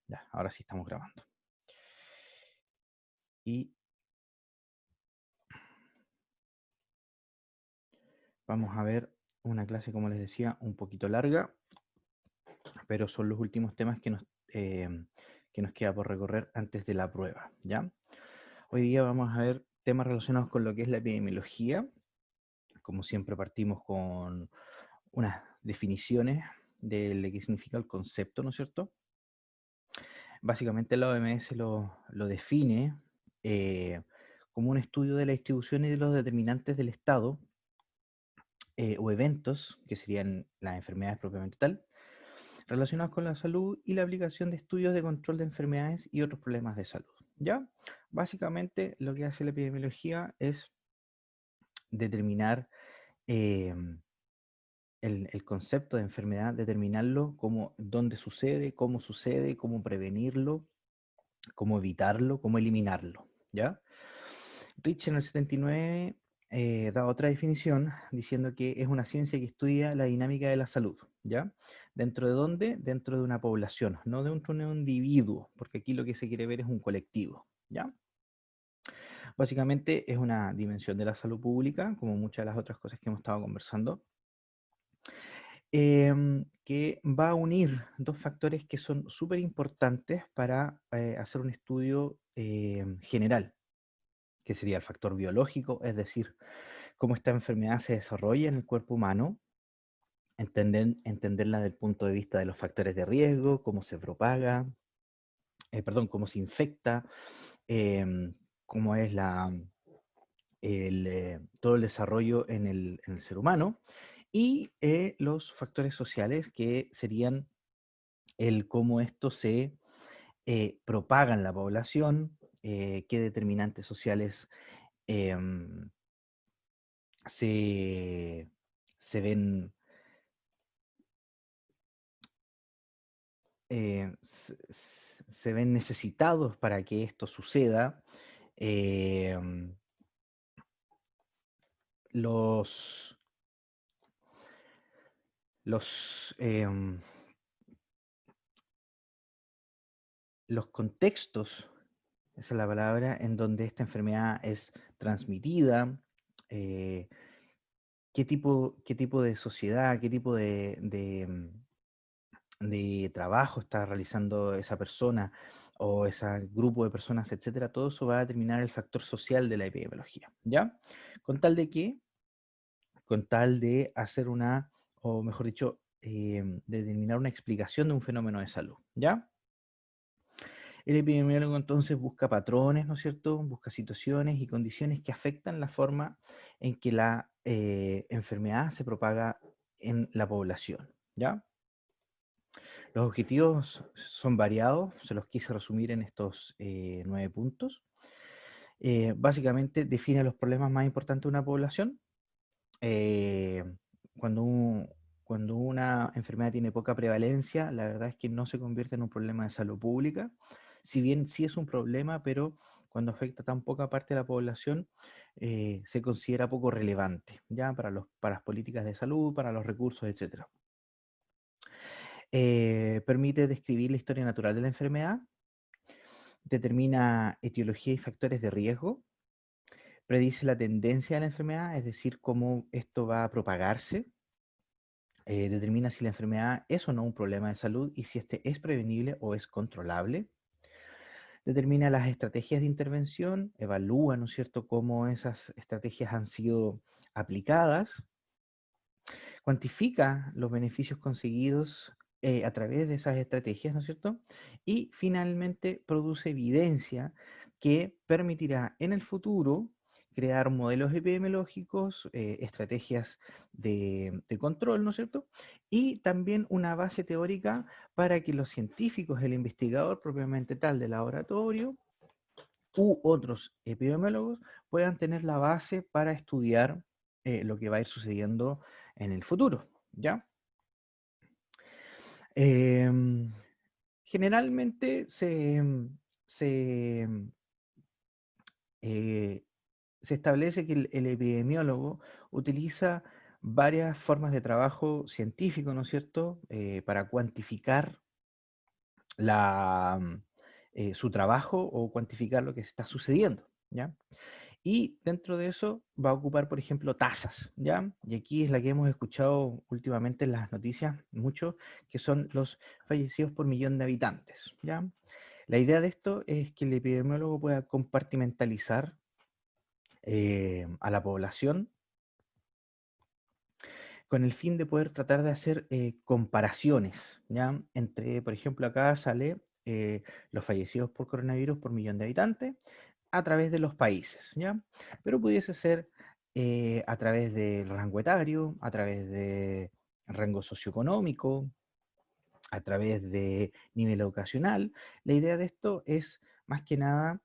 Ya, ahora sí estamos grabando. Y vamos a ver una clase, como les decía, un poquito larga, pero son los últimos temas que nos queda por recorrer antes de la prueba, ¿ya? Hoy día vamos a ver temas relacionados con lo que es la epidemiología. Como siempre partimos con unas definiciones de lo que significa el concepto, ¿no es cierto? Básicamente la OMS lo define eh, como un estudio de la distribución y de los determinantes del estado o eventos, que serían las enfermedades propiamente tal, relacionados con la salud y la aplicación de estudios de control de enfermedades y otros problemas de salud. ¿Ya? Básicamente lo que hace la epidemiología es determinar eh, el concepto de enfermedad, determinarlo como dónde sucede, cómo prevenirlo, cómo evitarlo, cómo eliminarlo. ¿Ya? Rich en el 79 da otra definición diciendo que es una ciencia que estudia la dinámica de la salud, ¿ya? ¿Dentro de dónde? Dentro de una población, no dentro de un individuo, porque aquí lo que se quiere ver es un colectivo, ¿ya? Básicamente es una dimensión de la salud pública, como muchas de las otras cosas que hemos estado conversando, que va a unir dos factores que son súper importantes para hacer un estudio general, que sería el factor biológico, es decir, cómo esta enfermedad se desarrolla en el cuerpo humano, entenderla desde el punto de vista de los factores de riesgo, cómo se propaga, perdón, cómo se infecta, cómo es todo el desarrollo en el ser humano, y los factores sociales que serían el cómo esto se propaga en la población, qué determinantes sociales em, se, se ven se ven necesitados para que esto suceda. em, los, los, em, los contextos, esa es la palabra, en donde esta enfermedad es transmitida, eh, qué tipo de sociedad, qué tipo de trabajo está realizando esa persona o ese grupo de personas, etcétera, todo eso va a determinar el factor social de la epidemiología, ¿ya? Con tal de que, con tal de hacer una, o mejor dicho, determinar una explicación de un fenómeno de salud, ¿ya? El epidemiólogo entonces busca patrones, ¿no es cierto? Busca situaciones y condiciones que afectan la forma en que la enfermedad se propaga en la población, ¿ya? Los objetivos son variados, se los quise resumir en estos 9 puntos. Básicamente define los problemas más importantes de una población. Eh, cuando, cuando una enfermedad tiene poca prevalencia, la verdad es que no se convierte en un problema de salud pública, si bien sí es un problema, pero cuando afecta tan poca parte de la población, se considera poco relevante, ya para las políticas de salud, para los recursos, etc. Permite describir la historia natural de la enfermedad, determina etiología y factores de riesgo, predice la tendencia de la enfermedad, es decir, cómo esto va a propagarse, determina si la enfermedad es o no un problema de salud y si este es prevenible o es controlable, determina las estrategias de intervención, evalúa, ¿no es cierto?, cómo esas estrategias han sido aplicadas, cuantifica los beneficios conseguidos a través de esas estrategias, ¿no es cierto? Y finalmente produce evidencia que permitirá en el futuro crear modelos epidemiológicos, estrategias de control, ¿no es cierto? Y también una base teórica para que los científicos, el investigador propiamente tal del laboratorio u otros epidemiólogos puedan tener la base para estudiar lo que va a ir sucediendo en el futuro, ¿ya? Em, Generalmente se, eh, se establece que el epidemiólogo utiliza varias formas de trabajo científico, ¿no es cierto?, para cuantificar su trabajo o cuantificar lo que está sucediendo, ¿ya? Y dentro de eso va a ocupar, por ejemplo, tasas, ¿ya? Y aquí es la que hemos escuchado últimamente en las noticias mucho, que son los fallecidos por millón de habitantes, ¿ya? La idea de esto es que el epidemiólogo pueda compartimentalizar a la población con el fin de poder tratar de hacer comparaciones, ¿ya? Entre, por ejemplo, acá sale los fallecidos por coronavirus por millón de habitantes a través de los países, ¿ya? Pero pudiese ser a través del rango etario, a través de rango socioeconómico, a través de nivel educacional. La idea de esto es más que nada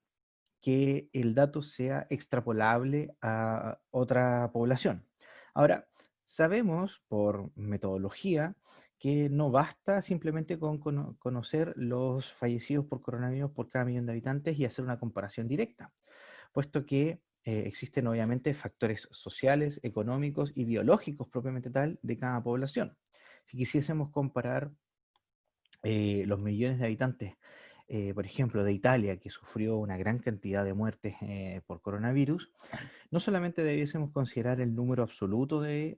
que el dato sea extrapolable a otra población. Ahora, sabemos por metodología que no basta simplemente con conocer los fallecidos por coronavirus por cada millón de habitantes y hacer una comparación directa, puesto que existen obviamente factores sociales, económicos y biológicos propiamente tal de cada población. Si quisiésemos comparar los millones de habitantes, por ejemplo, de Italia, que sufrió una gran cantidad de muertes por coronavirus, no solamente debiésemos considerar el número absoluto de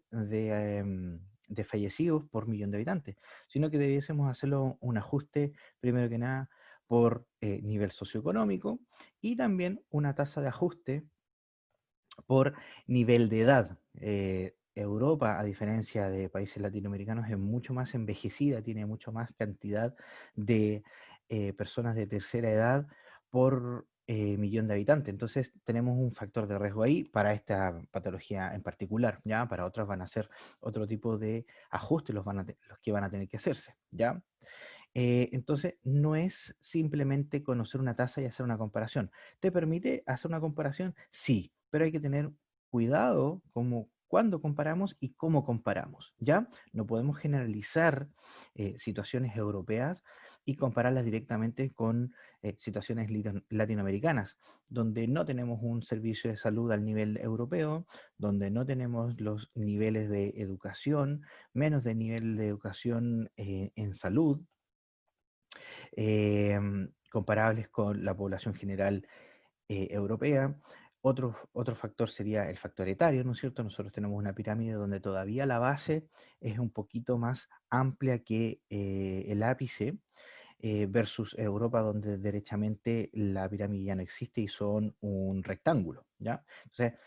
fallecidos por millón de habitantes, sino que debiésemos hacerlo un ajuste, primero que nada, por nivel socioeconómico y también una tasa de ajuste por nivel de edad. Europa, a diferencia de países latinoamericanos, es mucho más envejecida, tiene mucho más cantidad de personas de tercera edad por millón de habitantes. Entonces tenemos un factor de riesgo ahí para esta patología en particular, ¿ya? Para otras van a ser otro tipo de ajustes los que van a tener que hacerse, ¿ya? Entonces, no es simplemente conocer una tasa y hacer una comparación. ¿Te permite hacer una comparación? Sí, pero hay que tener cuidado como cuándo comparamos y cómo comparamos, ¿ya? No podemos generalizar situaciones europeas y compararlas directamente con situaciones latinoamericanas, donde no tenemos un servicio de salud al nivel europeo, donde no tenemos los niveles de educación, menos de nivel de educación en salud, comparables con la población general europea. Otro factor sería el factor etario, ¿no es cierto? Nosotros tenemos una pirámide donde todavía la base es un poquito más amplia que el ápice, versus Europa, donde derechamente la pirámide ya no existe y son un rectángulo, ¿ya? Entonces,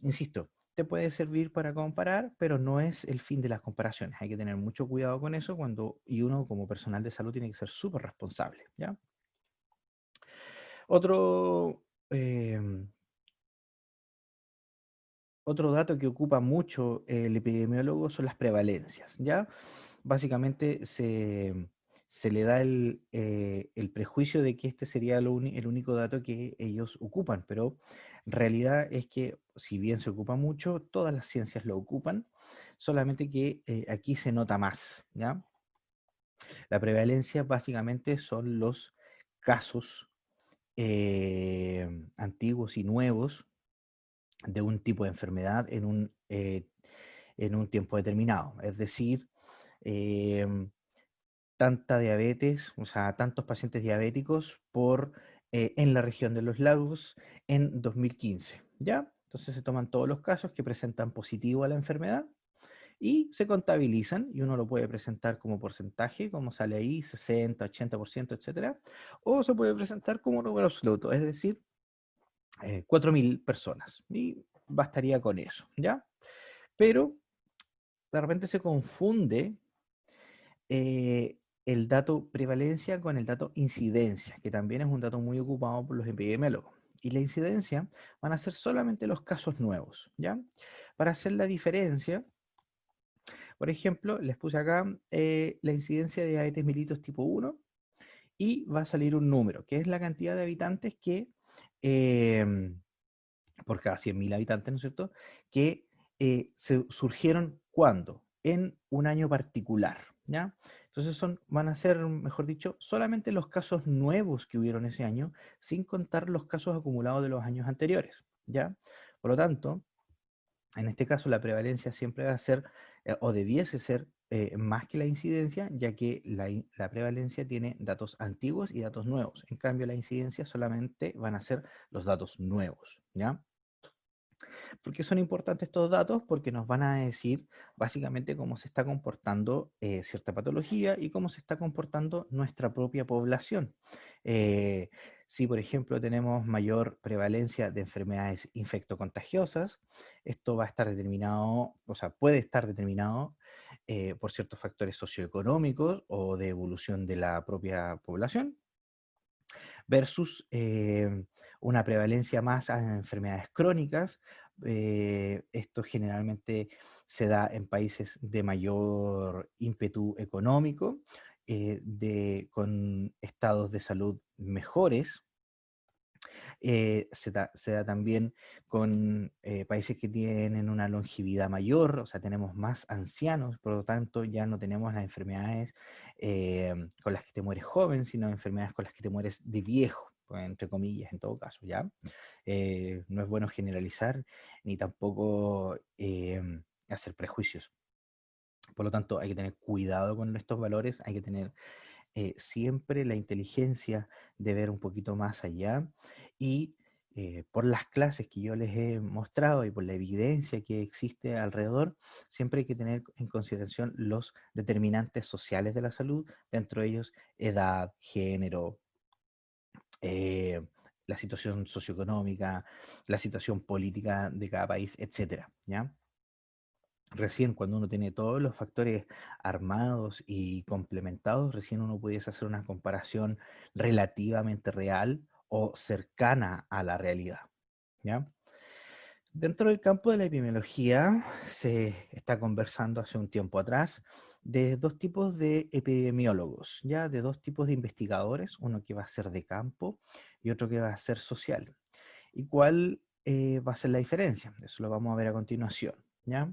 insisto, te puede servir para comparar, pero no es el fin de las comparaciones. Hay que tener mucho cuidado con eso y uno como personal de salud tiene que ser súper responsable, ¿ya? Otro, em, otro dato que ocupa mucho el epidemiólogo son las prevalencias, ¿ya? Básicamente se le da el prejuicio de que este sería el único dato que ellos ocupan, pero realidad es que si bien se ocupa mucho, todas las ciencias lo ocupan, solamente que aquí se nota más, ¿ya? La prevalencia básicamente son los casos antiguos y nuevos de un tipo de enfermedad en un tiempo determinado. Es decir, em, tanta diabetes, o sea, tantos pacientes diabéticos en la región de los lagos en 2015, ¿ya? Entonces se toman todos los casos que presentan positivo a la enfermedad y se contabilizan y uno lo puede presentar como porcentaje, como sale ahí, 60, 80%, etcétera, o se puede presentar como número absoluto, es decir, 4.000 personas y bastaría con eso, ¿ya? Pero de repente se confunde eh, el dato prevalencia con el dato incidencia, que también es un dato muy ocupado por los epidemiólogos. Y la incidencia van a ser solamente los casos nuevos, ¿ya? Para hacer la diferencia, por ejemplo, les puse acá la incidencia de diabetes mellitus tipo 1 y va a salir un número, que es la cantidad de habitantes que, em, por cada 100.000 habitantes, ¿no es cierto?, que surgieron ¿cuándo? En un año particular, ¿ya? Entonces van a ser, mejor dicho, solamente los casos nuevos que hubieron ese año, sin contar los casos acumulados de los años anteriores, ¿ya? Por lo tanto, en este caso la prevalencia siempre va a ser, o debiese ser, más que la incidencia, ya que la prevalencia tiene datos antiguos y datos nuevos. En cambio, la incidencia solamente van a ser los datos nuevos, ¿ya? ¿Por qué son importantes estos datos? Porque nos van a decir básicamente cómo se está comportando cierta patología y cómo se está comportando nuestra propia población. Eh, si, por ejemplo, tenemos mayor prevalencia de enfermedades infectocontagiosas, esto va a estar determinado, o sea, puede estar determinado por ciertos factores socioeconómicos o de evolución de la propia población, versus una prevalencia más a enfermedades crónicas. Esto generalmente se da en países de mayor ímpetu económico, con estados de salud mejores. Se da también con países que tienen una longevidad mayor, o sea, tenemos más ancianos, por lo tanto ya no tenemos las enfermedades con las que te mueres joven, sino enfermedades con las que te mueres de viejo, pues, entre comillas, en todo caso, ¿ya? No es bueno generalizar ni tampoco hacer prejuicios. Por lo tanto, hay que tener cuidado con estos valores, hay que tener siempre la inteligencia de ver un poquito más allá y por las clases que yo les he mostrado y por la evidencia que existe alrededor, siempre hay que tener en consideración los determinantes sociales de la salud, dentro de ellos edad, género, eh, la situación socioeconómica, la situación política de cada país, etcétera, ¿ya? Recién cuando uno tiene todos los factores armados y complementados, recién uno pudiese hacer una comparación relativamente real o cercana a la realidad, ¿ya? Dentro del campo de la epidemiología se está conversando hace un tiempo atrás de dos tipos de epidemiólogos, ya de dos tipos de investigadores, uno que va a ser de campo y otro que va a ser social. ¿Y cuál va a ser la diferencia? Eso lo vamos a ver a continuación, ¿ya?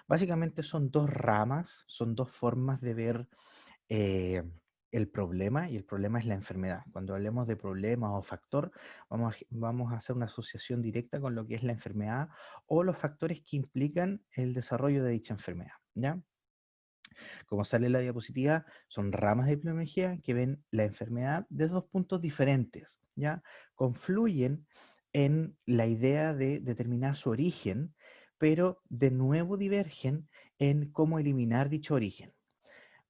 Básicamente son dos ramas, son dos formas de ver eh, el problema, y el problema es la enfermedad. Cuando hablemos de problema o factor, vamos a hacer una asociación directa con lo que es la enfermedad o los factores que implican el desarrollo de dicha enfermedad, ¿ya? Como sale en la diapositiva, son ramas de epidemiología que ven la enfermedad desde dos puntos diferentes, ¿ya? Confluyen en la idea de determinar su origen, pero de nuevo divergen en cómo eliminar dicho origen.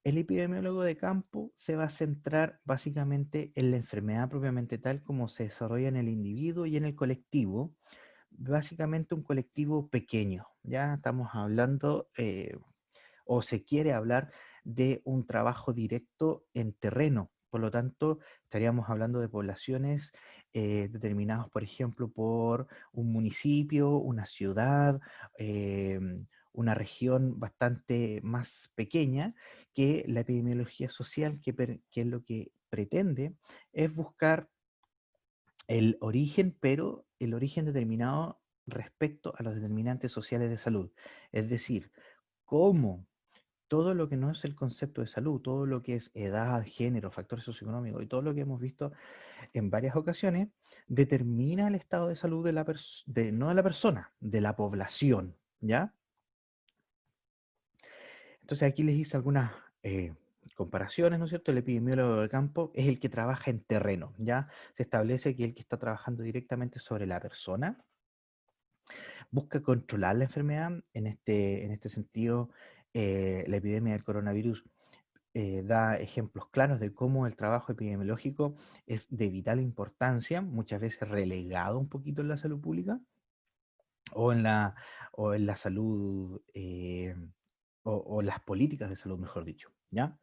El epidemiólogo de campo se va a centrar básicamente en la enfermedad propiamente tal como se desarrolla en el individuo y en el colectivo, básicamente un colectivo pequeño, ya estamos hablando o se quiere hablar de un trabajo directo en terreno. Por lo tanto, estaríamos hablando de poblaciones determinadas, por ejemplo, por un municipio, una ciudad, una región bastante más pequeña, que la epidemiología social, que es lo que pretende, es buscar el origen, pero el origen determinado respecto a los determinantes sociales de salud. Es decir, cómo todo lo que no es el concepto de salud, todo lo que es edad, género, factores socioeconómicos y todo lo que hemos visto en varias ocasiones, determina el estado de salud de no de la persona, de la población, ¿ya? Entonces aquí les hice algunas comparaciones, ¿no es cierto? El epidemiólogo de campo es el que trabaja en terreno, ¿ya? Se establece que el que está trabajando directamente sobre la persona busca controlar la enfermedad. En este sentido, la epidemia del coronavirus da ejemplos claros de cómo el trabajo epidemiológico es de vital importancia, muchas veces relegado un poquito en la salud pública o en la salud o las políticas de salud, mejor dicho, ¿ya?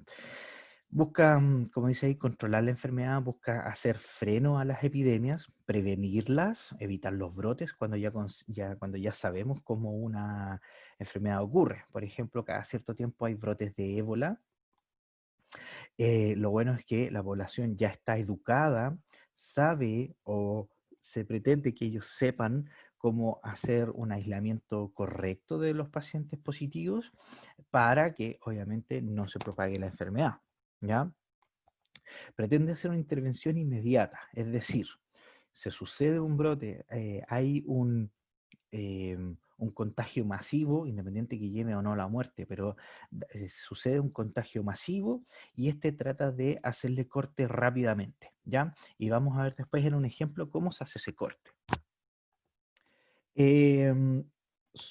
Busca, como dice ahí, controlar la enfermedad, busca hacer freno a las epidemias, prevenirlas, evitar los brotes cuando ya sabemos cómo una enfermedad ocurre. Por ejemplo, cada cierto tiempo hay brotes de ébola. Lo bueno es que la población ya está educada, sabe o se pretende que ellos sepan cómo hacer un aislamiento correcto de los pacientes positivos para que obviamente no se propague la enfermedad, ¿ya? Pretende hacer una intervención inmediata, es decir, se sucede un brote, hay eh, un contagio masivo, independiente que lleve o no a la muerte, pero sucede un contagio masivo y este trata de hacerle corte rápidamente, ¿ya? Y vamos a ver después en un ejemplo cómo se hace ese corte.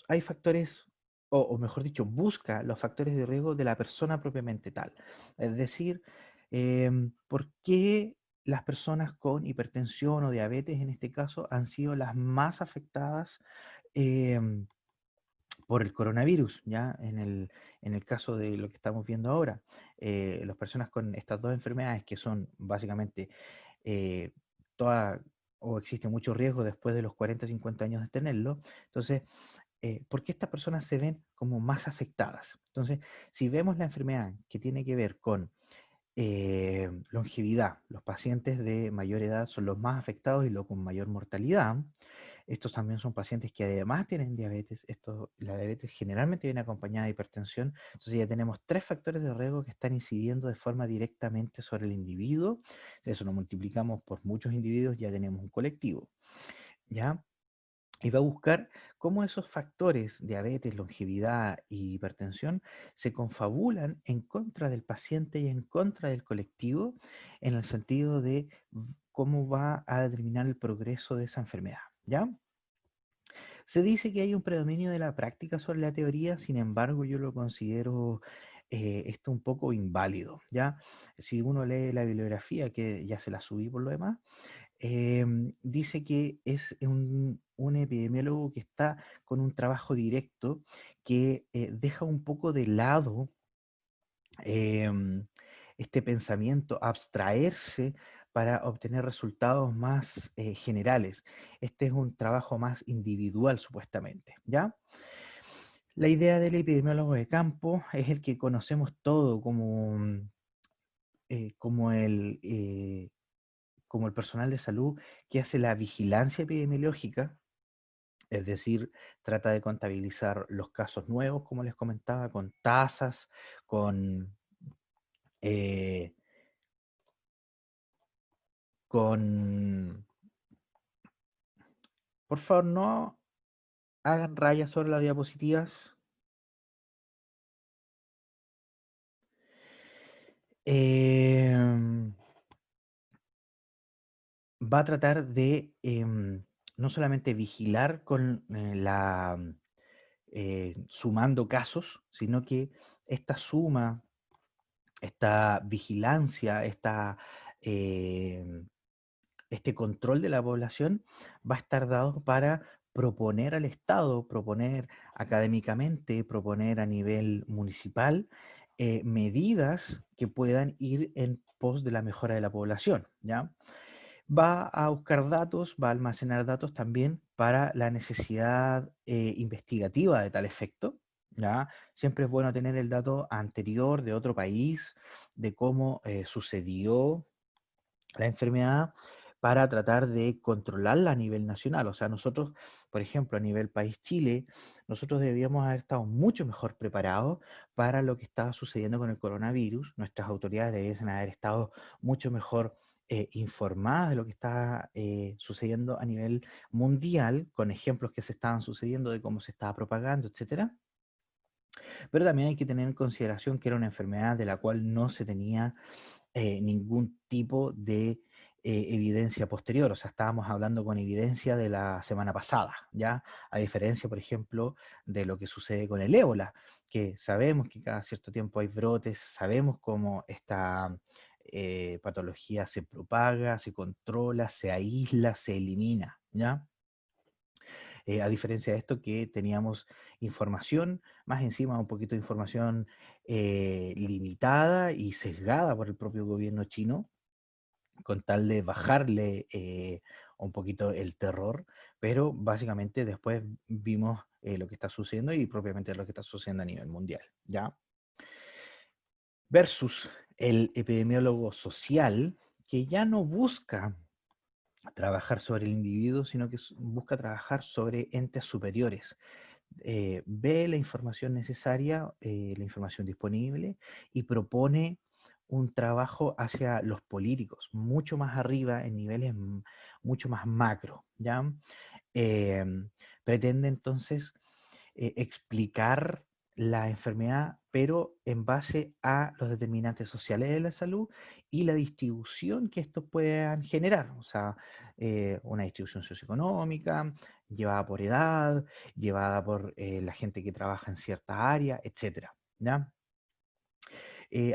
Hay factores, o mejor dicho, busca los factores de riesgo de la persona propiamente tal. Es decir, ¿por qué las personas con hipertensión o diabetes, en este caso, han sido las más afectadas em, por el coronavirus? ¿Ya? En el caso de lo que estamos viendo ahora, las personas con estas dos enfermedades, que son básicamente eh, toda, o existe mucho riesgo después de los 40, 50 años de tenerlo. Entonces, ¿por qué estas personas se ven como más afectadas? Entonces, si vemos la enfermedad que tiene que ver con longevidad, los pacientes de mayor edad son los más afectados y los con mayor mortalidad. Estos también son pacientes que además tienen diabetes. La diabetes generalmente viene acompañada de hipertensión. Entonces ya tenemos tres factores de riesgo que están incidiendo de forma directamente sobre el individuo. Eso lo multiplicamos por muchos individuos, ya tenemos un colectivo. ¿Ya? Y va a buscar cómo esos factores, diabetes, longevidad y hipertensión, se confabulan en contra del paciente y en contra del colectivo, en el sentido de cómo va a determinar el progreso de esa enfermedad. ¿Ya? Se dice que hay un predominio de la práctica sobre la teoría, sin embargo, yo lo considero esto un poco inválido. ¿Ya? Si uno lee la bibliografía, que ya se la subí por lo demás, dice que es un epidemiólogo que está con un trabajo directo que deja un poco de lado em, este pensamiento, abstraerse para obtener resultados más generales. Este es un trabajo más individual, supuestamente, ¿ya? La idea del epidemiólogo de campo es el que conocemos todo como como el personal de salud que hace la vigilancia epidemiológica, es decir, trata de contabilizar los casos nuevos, como les comentaba, con tasas, con, eh, con... Por favor, no hagan rayas sobre las diapositivas. Em, Va a tratar de no solamente vigilar con sumando casos, sino que esta suma, esta vigilancia, eh, este control de la población va a estar dado para proponer al Estado, proponer académicamente, proponer a nivel municipal medidas que puedan ir en pos de la mejora de la población, ¿ya? Va a buscar datos, va a almacenar datos también para la necesidad investigativa de tal efecto, ¿ya? Siempre es bueno tener el dato anterior de otro país, de cómo sucedió la enfermedad para tratar de controlarla a nivel nacional. O sea, nosotros, por ejemplo, a nivel país Chile, nosotros debíamos haber estado mucho mejor preparados para lo que estaba sucediendo con el coronavirus. Nuestras autoridades debiesen haber estado mucho mejor informadas de lo que estaba sucediendo a nivel mundial, con ejemplos que se estaban sucediendo de cómo se estaba propagando, etcétera. Pero también hay que tener en consideración que era una enfermedad de la cual no se tenía ningún tipo de evidencia posterior, o sea, estábamos hablando con evidencia de la semana pasada, ¿ya? A diferencia, por ejemplo, de lo que sucede con el ébola, que sabemos que cada cierto tiempo hay brotes, sabemos cómo esta patología se propaga, se controla, se aísla, se elimina, ¿ya? A diferencia de esto que teníamos información, más encima un poquito de información limitada y sesgada por el propio gobierno chino, con tal de bajarle un poquito el terror, pero básicamente después vimos lo que está sucediendo y propiamente lo que está sucediendo a nivel mundial, ¿ya? Versus el epidemiólogo social, que ya no busca trabajar sobre el individuo, sino que busca trabajar sobre entes superiores. Ve la información necesaria, la información disponible y propone un trabajo hacia los políticos, mucho más arriba, en niveles mucho más macro, ¿ya? Pretende entonces explicar la enfermedad, pero en base a los determinantes sociales de la salud y la distribución que estos puedan generar. O sea, una distribución socioeconómica, llevada por edad, llevada por la gente que trabaja en cierta área, etcétera, ¿ya?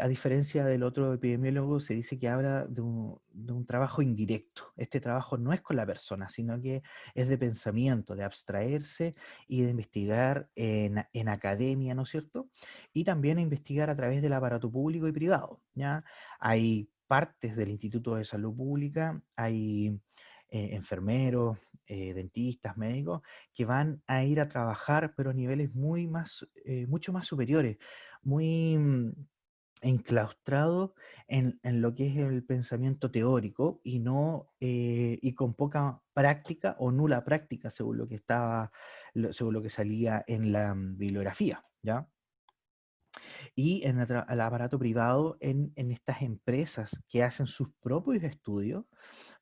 A diferencia del otro epidemiólogo, se dice que habla de un trabajo indirecto. Este trabajo no es con la persona, sino que es de pensamiento, de abstraerse y de investigar en academia, ¿no es cierto? Y también investigar a través del aparato público y privado, ¿ya? Hay partes del Instituto de Salud Pública, hay enfermeros, dentistas, médicos, que van a ir a trabajar, pero a niveles mucho más superiores, muy enclaustrado en lo que es el pensamiento teórico y no y con poca práctica o nula práctica según lo que según lo que salía en la bibliografía, ¿ya? Y en el aparato privado, en estas empresas que hacen sus propios estudios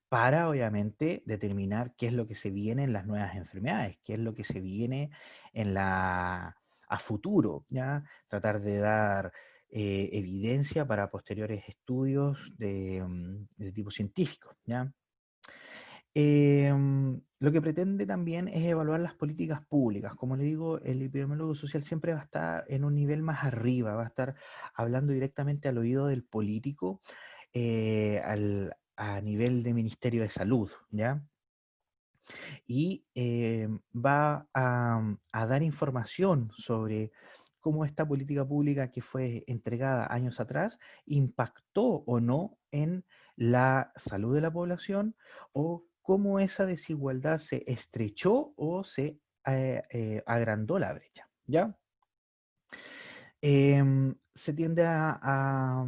para obviamente determinar qué es lo que se viene en las nuevas enfermedades, qué es lo que se viene a futuro, ¿ya? Tratar de dar evidencia para posteriores estudios de tipo científico, ¿ya? Lo que pretende también es evaluar las políticas públicas. Como le digo, el epidemiólogo social siempre va a estar en un nivel más arriba, va a estar hablando directamente al oído del político, a nivel de Ministerio de Salud, ¿ya? Y va a dar información sobre cómo esta política pública que fue entregada años atrás impactó o no en la salud de la población o cómo esa desigualdad se estrechó o se agrandó la brecha, ¿ya? Se tiende a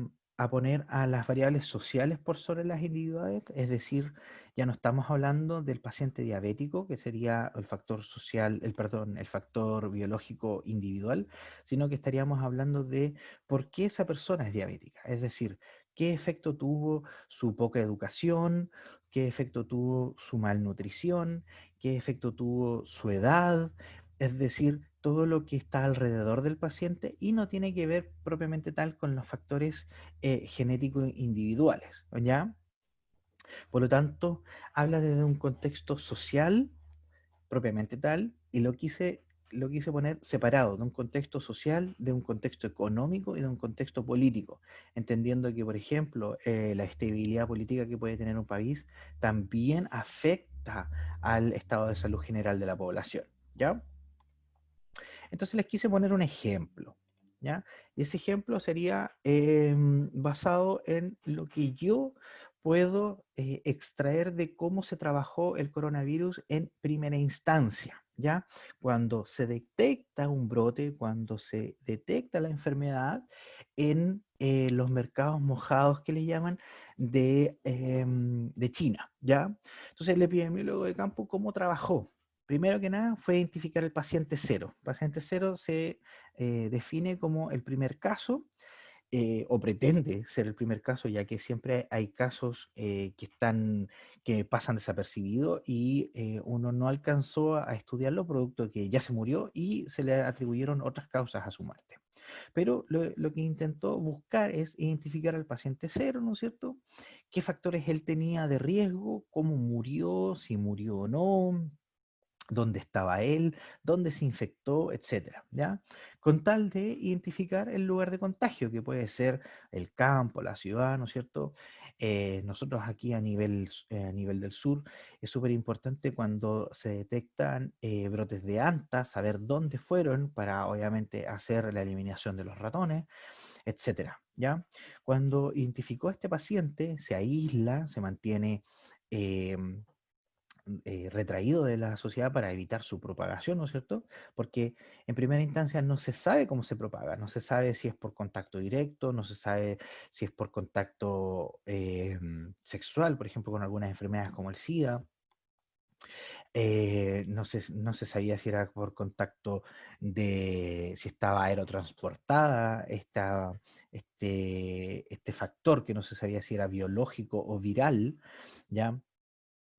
poner a las variables sociales por sobre las individuales, es decir, ya no estamos hablando del paciente diabético, que sería el factor social, perdón, el factor biológico individual, sino que estaríamos hablando de por qué esa persona es diabética, es decir, qué efecto tuvo su poca educación, qué efecto tuvo su malnutrición, qué efecto tuvo su edad, es decir, todo lo que está alrededor del paciente y no tiene que ver propiamente tal con los factores genéticos individuales, ¿ya? Por lo tanto, habla desde un contexto social propiamente tal y lo quise poner separado de un contexto social, de un contexto económico y de un contexto político, entendiendo que, por ejemplo, la estabilidad política que puede tener un país también afecta al estado de salud general de la población, ¿ya? Entonces les quise poner un ejemplo, ¿ya? Y ese ejemplo sería basado en lo que yo puedo extraer de cómo se trabajó el coronavirus en primera instancia, ¿ya? Cuando se detecta un brote, cuando se detecta la enfermedad en los mercados mojados que le llaman de China, ¿ya? Entonces el epidemiólogo de campo, ¿cómo trabajó? Primero que nada fue identificar el paciente cero. El paciente cero se define como el primer caso, o pretende ser el primer caso, ya que siempre hay casos que pasan desapercibidos y uno no alcanzó a estudiarlo producto de que ya se murió y se le atribuyeron otras causas a su muerte. Pero lo que intentó buscar es identificar al paciente cero, ¿no es cierto? ¿Qué factores él tenía de riesgo? ¿Cómo murió? ¿Si murió o no? Dónde estaba él, dónde se infectó, etcétera, ¿ya? Con tal de identificar el lugar de contagio, que puede ser el campo, la ciudad, ¿no es cierto? Nosotros aquí a nivel del sur es súper importante cuando se detectan brotes de anta, saber dónde fueron para obviamente hacer la eliminación de los ratones, etcétera, ¿ya? Cuando identificó a este paciente, se aísla, se mantiene em, retraído de la sociedad para evitar su propagación, ¿no es cierto? Porque en primera instancia no se sabe cómo se propaga, no se sabe si es por contacto directo, no se sabe si es por contacto sexual, por ejemplo, con algunas enfermedades como el SIDA. No se sabía si era por contacto si estaba aerotransportada este factor, que no se sabía si era biológico o viral, ¿ya?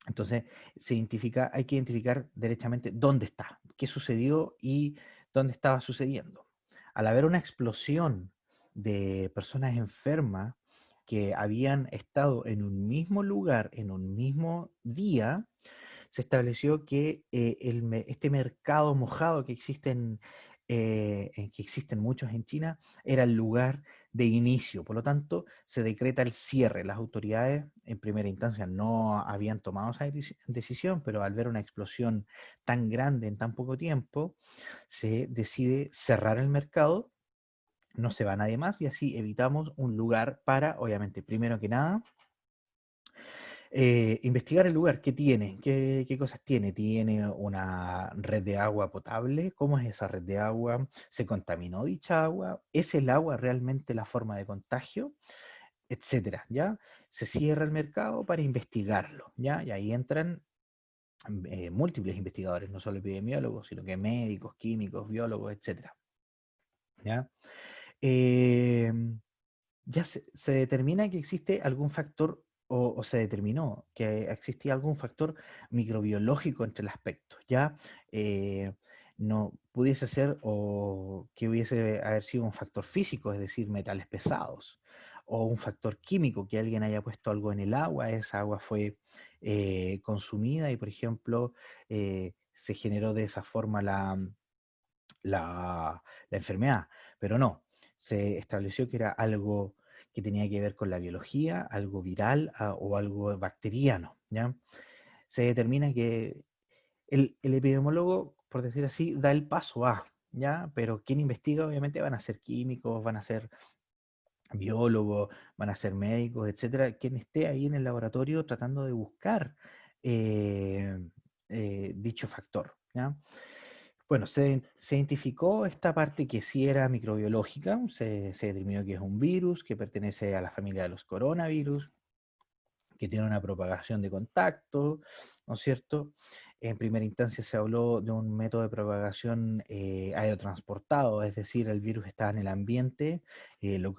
Entonces, hay que identificar derechamente dónde está, qué sucedió y ¿Dónde estaba sucediendo? Al haber una explosión de personas enfermas que habían estado en un mismo lugar, en un mismo día, se estableció que este mercado mojado que existen muchos en China era el lugar de inicio. Por lo tanto, se decreta el cierre. Las autoridades en primera instancia no habían tomado esa decisión, pero al ver una explosión tan grande en tan poco tiempo, se decide cerrar el mercado. No se va nadie más y así evitamos un lugar para, obviamente, primero que nada, investigar el lugar, qué tiene, qué cosas tiene. ¿Tiene una red de agua potable? ¿Cómo es esa red de agua? ¿Se contaminó dicha agua? ¿Es el agua realmente la forma de contagio? Etcétera, ¿ya? Se cierra el mercado para investigarlo, ¿ya? Y ahí entran múltiples investigadores, no solo epidemiólogos, sino que médicos, químicos, biólogos, etcétera, ¿ya? Eh, ya se determina que existe algún factor, o se determinó que existía algún factor microbiológico entre el aspecto, ya eh, no pudiese ser o que hubiese haber sido un factor físico, es decir, metales pesados, o un factor químico, que alguien haya puesto algo en el agua, esa agua fue consumida y, por ejemplo, se generó de esa forma la enfermedad, pero no, se estableció que era algo que tenía que ver con la biología, algo viral o algo bacteriano, ¿ya? Se determina que el epidemiólogo, por decir así, da el paso A, ¿ya? Pero quien investiga obviamente van a ser químicos, van a ser biólogos, van a ser médicos, etcétera, quien esté ahí en el laboratorio tratando de buscar eh, dicho factor, ¿ya? Bueno, se identificó esta parte que sí era microbiológica, se determinó que es un virus que pertenece a la familia de los coronavirus, que tiene una propagación de contacto, ¿no es cierto? En primera instancia se habló de un método de propagación aerotransportado, es decir, el virus está en el ambiente, lo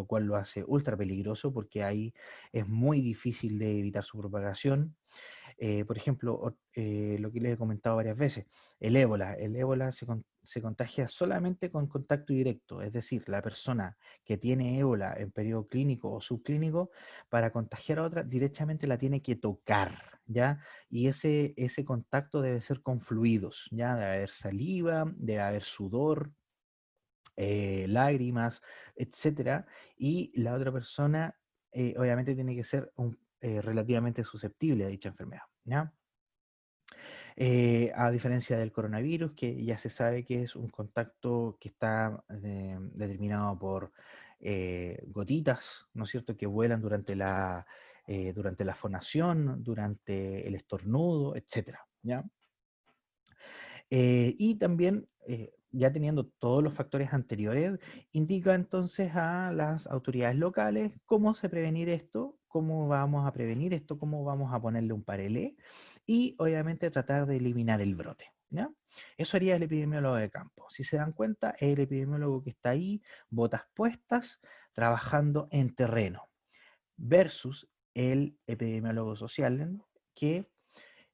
cual lo hace ultra peligroso porque ahí es muy difícil de evitar su propagación. Por ejemplo, lo que les he comentado varias veces, el ébola se contagia solamente con contacto directo, es decir, la persona que tiene ébola en periodo clínico o subclínico, para contagiar a otra, directamente la tiene que tocar, ¿ya? Y ese contacto debe ser con fluidos, ¿ya? Debe haber saliva, debe haber sudor, lágrimas, etcétera, y la otra persona obviamente tiene que ser relativamente susceptible a dicha enfermedad, ¿ya? A diferencia del coronavirus, que ya se sabe que es un contacto que está determinado por gotitas, ¿no es cierto?, que vuelan durante la fonación, durante el estornudo, etcétera, ¿ya? Y también, ya teniendo todos los factores anteriores, indica entonces a las autoridades locales cómo se prevenir esto, cómo vamos a prevenir esto, cómo vamos a ponerle un parelé y obviamente tratar de eliminar el brote, ¿ya? Eso haría el epidemiólogo de campo. Si se dan cuenta, es el epidemiólogo que está ahí, botas puestas, trabajando en terreno, versus el epidemiólogo social que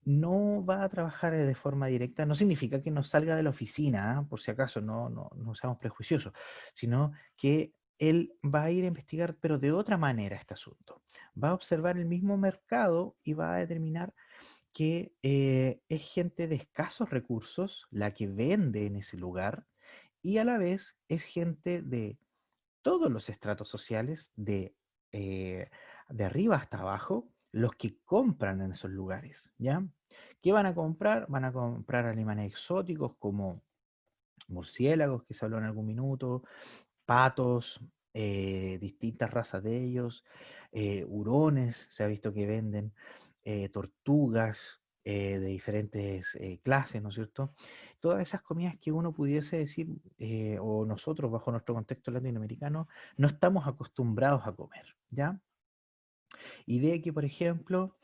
no va a trabajar de forma directa, no significa que no salga de la oficina, ¿ah? Por si acaso, no seamos prejuiciosos, sino que él va a ir a investigar, pero de otra manera este asunto. Va a observar el mismo mercado y va a determinar que es gente de escasos recursos la que vende en ese lugar y a la vez es gente de todos los estratos sociales, eh, de arriba hasta abajo, los que compran en esos lugares, ¿ya? ¿Qué van a comprar? Van a comprar animales exóticos como murciélagos, que se habló en algún minuto, patos, distintas razas de ellos, hurones, se ha visto que venden, tortugas de diferentes clases, ¿no es cierto? Todas esas comidas que uno pudiese decir, o nosotros bajo nuestro contexto latinoamericano, no estamos acostumbrados a comer, ¿ya? Y de que, por ejemplo,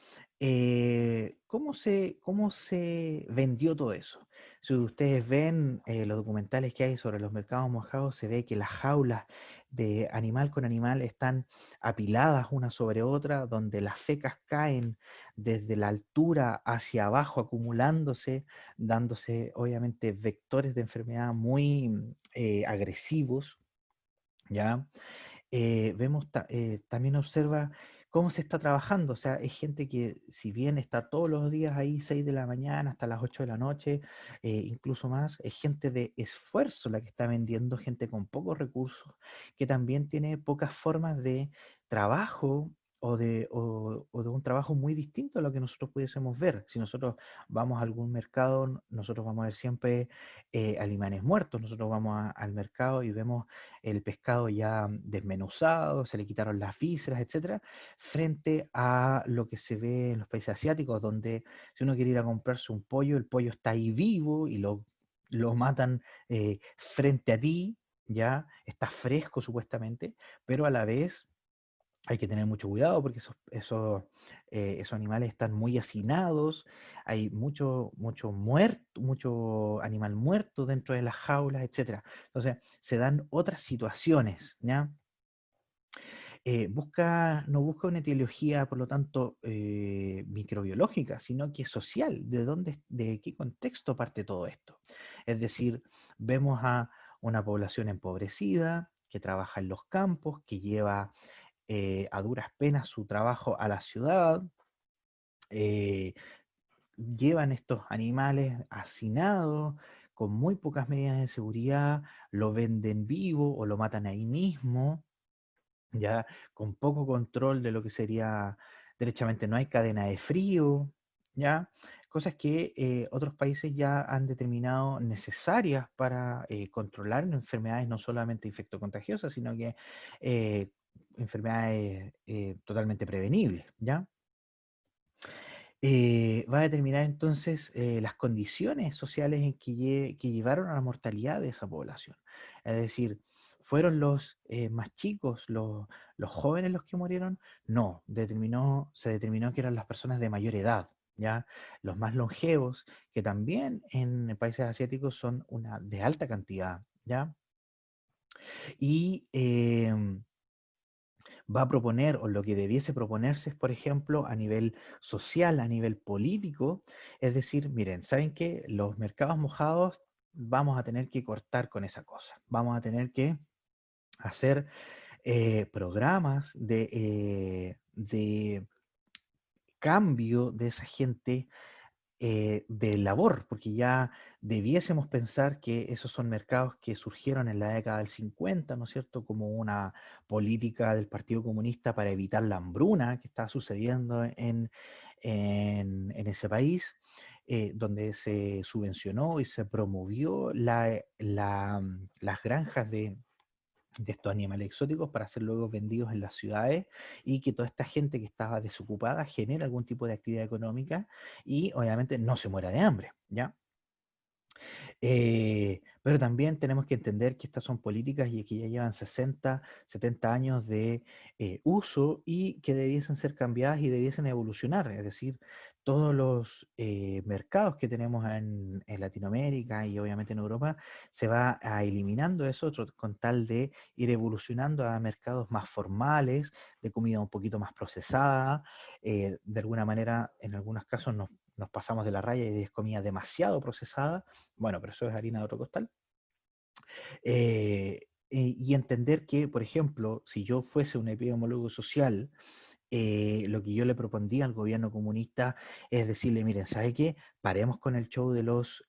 ¿cómo se vendió todo eso? Si ustedes ven los documentales que hay sobre los mercados mojados, se ve que las jaulas de animal con animal están apiladas una sobre otra, donde las fecas caen desde la altura hacia abajo, acumulándose, dándose obviamente vectores de enfermedad muy agresivos, ¿ya? También observa cómo se está trabajando. O sea, es gente que si bien está todos los días ahí, 6 de la mañana hasta las 8 de la noche, incluso más, es gente de esfuerzo la que está vendiendo, gente con pocos recursos, que también tiene pocas formas de trabajo. O de un trabajo muy distinto a lo que nosotros pudiésemos ver. Si nosotros vamos a algún mercado, nosotros vamos a ver siempre alimanes muertos, nosotros vamos al mercado y vemos el pescado ya desmenuzado, se le quitaron las vísceras, etcétera, frente a lo que se ve en los países asiáticos, donde si uno quiere ir a comprarse un pollo, el pollo está ahí vivo y lo matan frente a ti, ya está fresco supuestamente, pero a la vez hay que tener mucho cuidado porque esos animales están muy hacinados, hay mucho animal muerto dentro de las jaulas, etcétera. Entonces, se dan otras situaciones, ¿ya? No busca una etiología, por lo tanto, microbiológica, sino que social, de qué contexto parte todo esto. Es decir, vemos a una población empobrecida que trabaja en los campos, que lleva a duras penas su trabajo a la ciudad, eh, llevan estos animales hacinados con muy pocas medidas de seguridad, lo venden vivo o lo matan ahí mismo, ya con poco control de lo que sería, derechamente no hay cadena de frío, ya cosas que otros países ya han determinado necesarias para controlar enfermedades no solamente infectocontagiosas, sino que eh, enfermedades totalmente prevenibles, ¿ya? Va a determinar entonces las condiciones sociales que llevaron a la mortalidad de esa población. Es decir, ¿fueron los más chicos, los jóvenes los que murieron? No, se determinó que eran las personas de mayor edad, ¿ya? Los más longevos, que también en países asiáticos son una de alta cantidad, ¿ya? Y va a proponer, o lo que debiese proponerse es, por ejemplo, a nivel social, a nivel político, es decir, miren, ¿saben qué? Los mercados mojados vamos a tener que cortar con esa cosa, vamos a tener que hacer programas de cambio de esa gente de labor, porque ya debiésemos pensar que esos son mercados que surgieron en la década del 50, ¿no es cierto?, como una política del Partido Comunista para evitar la hambruna que estaba sucediendo en ese país, donde se subvencionó y se promovió las granjas de estos animales exóticos para ser luego vendidos en las ciudades y que toda esta gente que estaba desocupada genera algún tipo de actividad económica y obviamente no se muera de hambre, ¿ya? Pero también tenemos que entender que estas son políticas y que ya llevan 60, 70 años de uso y que debiesen ser cambiadas y debiesen evolucionar. Es decir, todos los mercados que tenemos en Latinoamérica y obviamente en Europa se va a eliminando eso con tal de ir evolucionando a mercados más formales, de comida un poquito más procesada. De alguna manera, en algunos casos nos pasamos de la raya y es comida demasiado procesada, bueno, pero eso es harina de otro costal. Y entender que, por ejemplo, si yo fuese un epidemiólogo social, lo que yo le propondría al gobierno comunista es decirle, miren, ¿sabe qué? Paremos con el show de los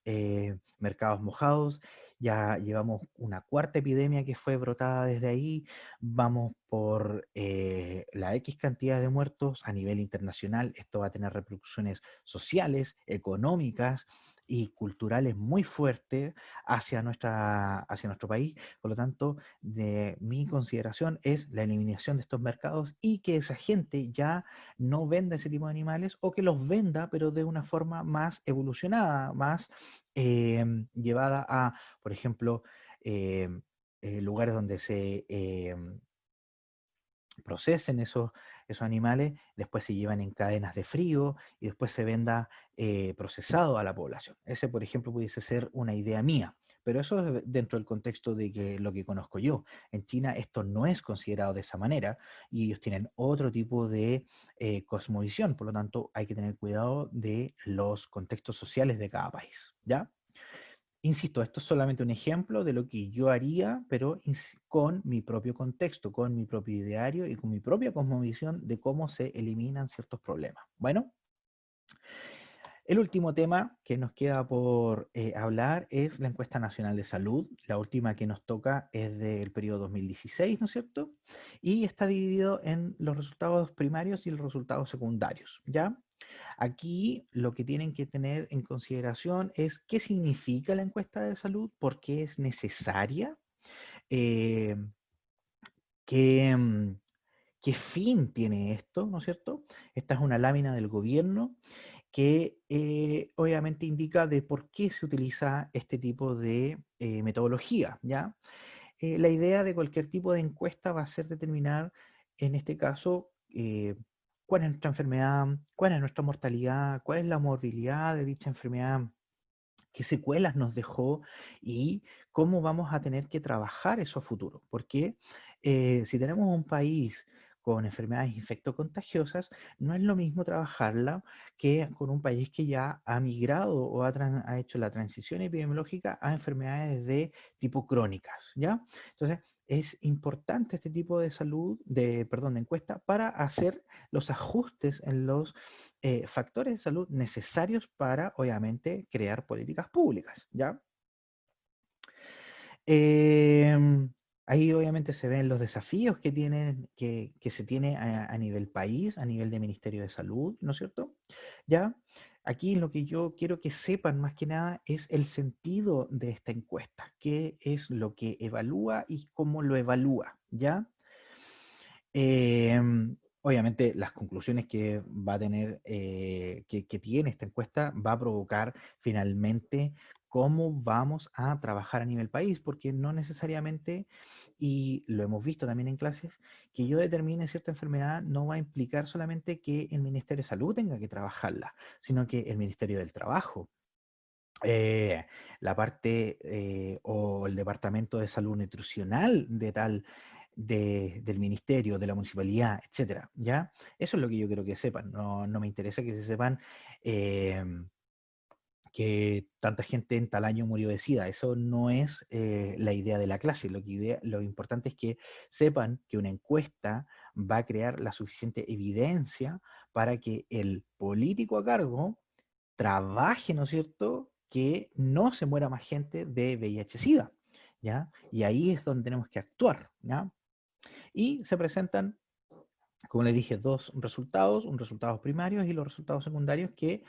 mercados mojados, ya llevamos una cuarta epidemia que fue brotada desde ahí, vamos por la X cantidad de muertos a nivel internacional, esto va a tener repercusiones sociales, económicas y culturales muy fuertes hacia nuestro país. Por lo tanto, de mi consideración es la eliminación de estos mercados y que esa gente ya no venda ese tipo de animales o que los venda, pero de una forma más evolucionada, más llevada a, por ejemplo, lugares donde se procesen que esos animales después se llevan en cadenas de frío y después se venda procesado a la población. Ese, por ejemplo, pudiese ser una idea mía. Pero eso es dentro del contexto de que lo que conozco yo. En China esto no es considerado de esa manera y ellos tienen otro tipo de cosmovisión, por lo tanto hay que tener cuidado de los contextos sociales de cada país, ¿ya? Insisto, esto es solamente un ejemplo de lo que yo haría, pero con mi propio contexto, con mi propio ideario y con mi propia cosmovisión de cómo se eliminan ciertos problemas. Bueno, el último tema que nos queda por hablar es la encuesta nacional de salud. La última que nos toca es del periodo 2016, ¿no es cierto? Y está dividido en los resultados primarios y los resultados secundarios, ¿ya? Aquí lo que tienen que tener en consideración es qué significa la encuesta de salud, por qué es necesaria, eh, qué, qué fin tiene esto, ¿no es cierto? Esta es una lámina del gobierno que obviamente indica de por qué se utiliza este tipo de metodología, ¿ya? La idea de cualquier tipo de encuesta va a ser determinar, en este caso, cuál es nuestra enfermedad, cuál es nuestra mortalidad, cuál es la morbilidad de dicha enfermedad, qué secuelas nos dejó y cómo vamos a tener que trabajar eso a futuro. Porque si tenemos un país con enfermedades infectocontagiosas, no es lo mismo trabajarla que con un país que ya ha migrado o ha hecho la transición epidemiológica a enfermedades de tipo crónicas, ¿ya? Entonces, es importante este tipo de de encuesta para hacer los ajustes en los factores de salud necesarios para, obviamente, crear políticas públicas, ¿ya? Em, Ahí obviamente se ven los desafíos que que se tiene a nivel país, a nivel de Ministerio de Salud, ¿no es cierto? ¿Ya? Aquí lo que yo quiero que sepan más que nada es el sentido de esta encuesta, qué es lo que evalúa y cómo lo evalúa, ¿ya? Obviamente las conclusiones que va a tener, que tiene esta encuesta, va a provocar finalmente cómo vamos a trabajar a nivel país, porque no necesariamente, y lo hemos visto también en clases, que yo determine cierta enfermedad no va a implicar solamente que el Ministerio de Salud tenga que trabajarla, sino que el Ministerio del Trabajo, eh, la parte o el Departamento de Salud Nutricional del ministerio, de la municipalidad, etcétera, ¿ya? Eso es lo que yo quiero que sepan. No, no me interesa que se sepan eh, que tanta gente en tal año murió de SIDA. Eso no es la idea de la clase. Lo importante es que sepan que una encuesta va a crear la suficiente evidencia para que el político a cargo trabaje, ¿no es cierto?, que no se muera más gente de VIH-Sida, ¿ya? Y ahí es donde tenemos que actuar, ¿ya? Y se presentan, como les dije, dos resultados, un resultados primarios y los resultados secundarios, que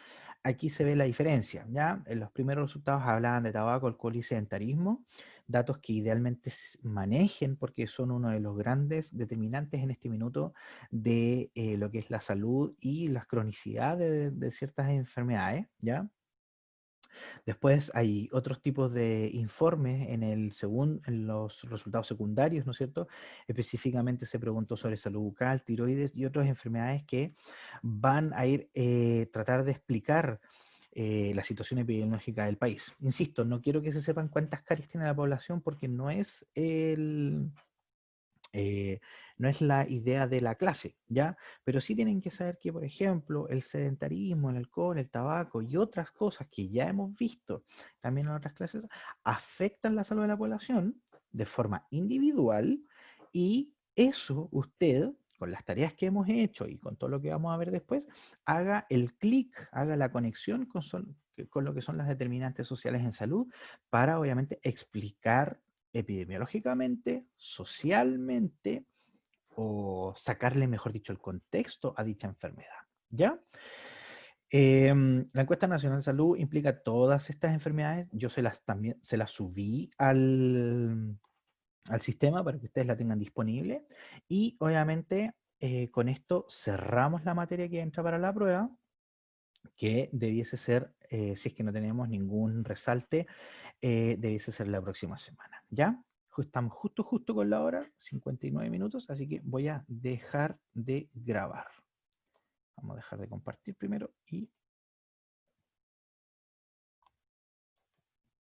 aquí se ve la diferencia, ¿ya? En los primeros resultados hablaban de tabaco, alcohol y sedentarismo, datos que idealmente manejen porque son uno de los grandes determinantes en este minuto de lo que es la salud y las cronicidades de ciertas enfermedades, ¿ya? Después hay otros tipos de informes en los resultados secundarios, ¿no es cierto? Específicamente se preguntó sobre salud bucal, tiroides y otras enfermedades que van a ir tratar de explicar la situación epidemiológica del país. Insisto, no quiero que se sepan cuántas caries tiene la población porque eh, no es la idea de la clase, ¿ya? Pero sí tienen que saber que, por ejemplo, el sedentarismo, el alcohol, el tabaco y otras cosas que ya hemos visto también en otras clases, afectan la salud de la población de forma individual y eso usted, con las tareas que hemos hecho y con todo lo que vamos a ver después, haga el clic, haga la conexión con lo que son las determinantes sociales en salud para obviamente explicar epidemiológicamente, socialmente, o sacarle, mejor dicho, el contexto a dicha enfermedad. ¿Ya? La encuesta nacional de salud implica todas estas enfermedades. Yo también se las subí al sistema para que ustedes la tengan disponible. Y obviamente con esto cerramos la materia que entra para la prueba, que debiese ser, si es que no tenemos ningún resalte, debiese ser la próxima semana. ¿Ya? Estamos justo con la hora, 59 minutos, así que voy a dejar de grabar. Vamos a dejar de compartir primero y